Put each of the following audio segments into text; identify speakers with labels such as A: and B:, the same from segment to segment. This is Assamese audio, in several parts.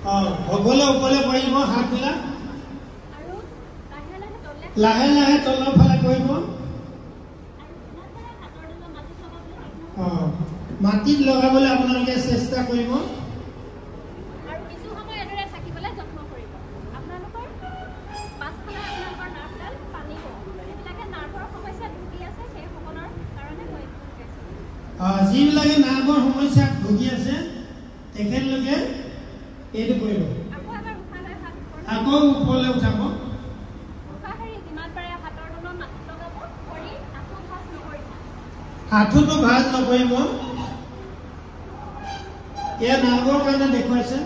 A: ভগলে ওপৰলৈ কৰিব হাতবিলাক লাহে লাহে তলৰ ফালে কৰিব মাটিত লগাবলৈ আপোনালোকে চেষ্টা কৰিব
B: আৰু কিছু সময় এদৰে থাকিবলৈ যত্ন কৰিব আপোনালোকৰ পাছফালে আপোনালোকৰ নাৰ্ভডাল টানিব যিবিলাকে নাৰ্ভৰ সমস্যাত ভুগি আছে সেই সকলৰ কাৰণে মই
A: যিবিলাকে নাৰ্ভৰ সমস্যাত ভুগি আছে তেখেতলোকে এইটো কৰিব আকৌ ওপৰলৈ উঠাব হাতটো ভাজ নকৰিব এয়া নাৰ্ভৰ কাৰণে দেখুৱাইছে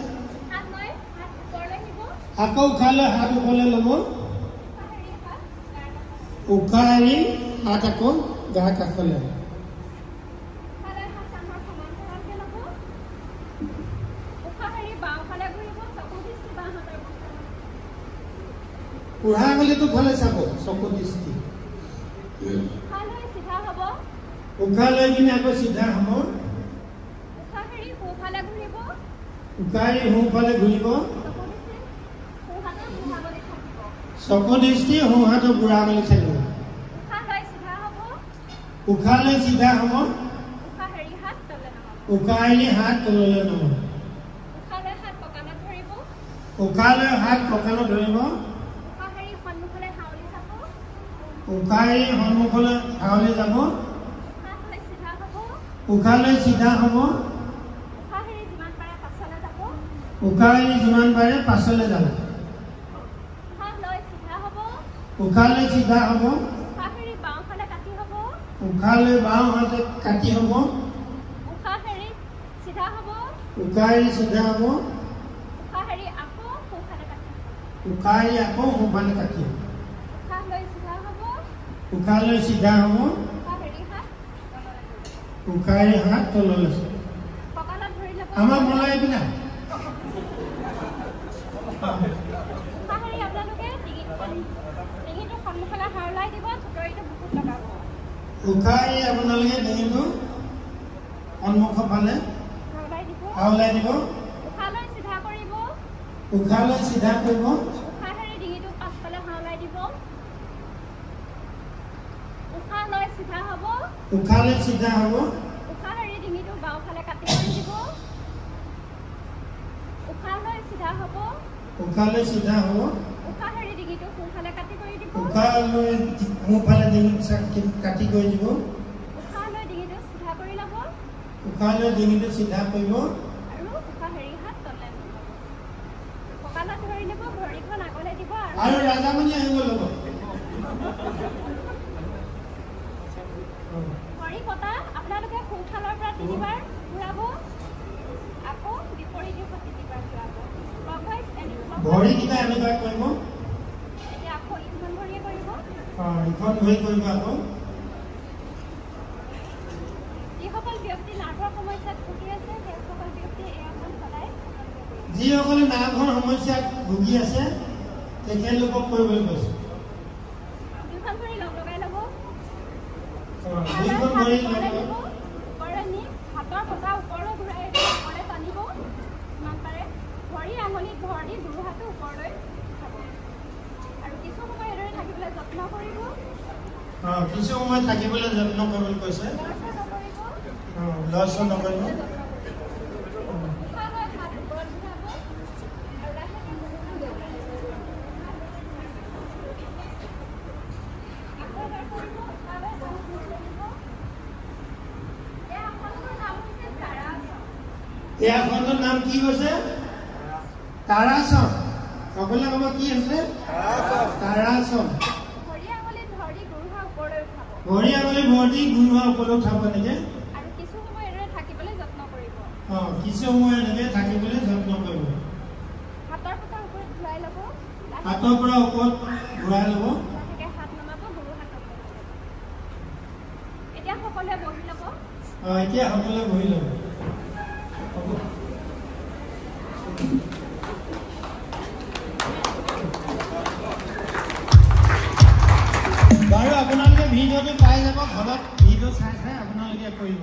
A: আকৌ উঠালে হাত ওপৰলৈ ল'ব উখাৰি হাত আকৌ গা কাষলৈ উহা গলেতো ভালে চাব চকু দৃষ্টি উশাহ লৈ কিনে আকৌ চিধা হ'ব উখাৰি সোঁফালে ঘূৰিব চকু দৃষ্টি সোঁহাতৰ বুঢ়া বুলি থাকিব উশাহ লৈ চিধা হ'ব উখাৰি হাত তললৈ নব উশাহ লৈ হাত কঁকালত ধৰিব উখাৰি সন্মুখলৈ হাৱলি যাব উশাহ লৈ চিধা হ'ব উখাৰি যিমান পাৰে পাছলৈ যাব উশাহ লৈ চিধা হ'ব উশাহ লৈ বাওঁ হাতে কাটি হ'ব উখাৰি চিধা হ'ব উখাৰি আকৌ সোঁফালে কাটি হ'ব উশাহ লৈ চিধা হ'ব উখাৰি হাত তললৈ আমাৰ মলাই এইপিনে উখাৰি আপোনালোকে ডিঙিটো সন্মুখৰ ফালে হাওলাই দিব উশাহ লৈ চিধা কৰিব উশাহ লৈ চিধা হ'ব
B: উশাহেৰে ডিঙিটো বাওঁফালে কাটি কৰি দিব উশাহ লৈ চিধা হ'ব
A: উশাহেৰে
B: ডিঙিটো সোঁফালে কাটি কৰি দিব
A: উশাহ লৈ সোঁফালে ডিঙিটো কাটি কৰি দিব
B: উশাহ লৈ ডিঙিটো চিধা কৰি ল'ব
A: উশাহ লৈ ডিঙিটো চিধা কৰিব
B: আৰু উশাহেৰে হাত তললৈ ল'ব কঁকালত ধৰি ল'ব ভৰিখন আগলৈ দিব
A: আৰু ৰাজামণি আহিব ল'ব
B: আপোনালোকে সোঁফালৰ পৰা তিনিবাৰ ঘূৰাব আকৌ বিপৰীত দিশত তিনিবাৰ ঘূৰাব
A: ভৰিকেইটা এনেকুৱা কৰিব
B: এতিয়া আকৌ ইখন ভৰিয়ে কৰিব
A: ইখন ভৰি কৰিব আকৌ
B: যিসকল ব্যক্তি নাৰ্ভৰ সমস্যাত ভুগি আছে সেইসকল ব্যক্তিয়ে এই আসন সদায়
A: যিসকলে নাৰ্ভৰ সমস্যাত ভুগি আছে তেখেতলোকক কৰিবলৈ কৈছে
B: দুখন ভৰি লগ লগাই ল'ব হাতৰ পতা ওপৰলৈ ঘূৰাই ওপৰলৈ টানিব যিমান পাৰে ভৰি আঙুলিত ভৰ দি দুয়ো হাতো ওপৰলৈ উঠাব আৰু কিছু সময় এদৰে থাকিবলৈ যত্ন কৰিব
A: কিছু সময় থাকিবলৈ যত্ন কৰিবলৈ কৈছে লৰচৰ নকৰিব এই আসনটোৰ নাম কি হৈছে তাৰাসন সকলোৱে ক'ব কি আছে তাৰাসন
B: ভৰি আঙুলিত ভৰ দি গুৰুহা ওপৰলৈ
A: উঠাব এনেকে
B: আৰু কিছু সময় এদৰে থাকিবলৈ যত্ন কৰিব
A: কিছু সময় এনেকে থাকিবলৈ যত্ন কৰিব
B: হাতৰ পৰা ওপৰত ঘূৰাই ল'ব
A: হাতৰ পৰা ওপৰত ঘূৰাই ল'ব
B: হাত নমাব গুৰু হাতত এতিয়া সকলোৱে বহি ল'ব
A: এতিয়া সকলোৱে বহি ল'ব বাৰু আপোনালোকে ভিডিঅ'টো পাই যাব ঘৰত ভিডিঅ' চাই আপোনালোকে কৰিব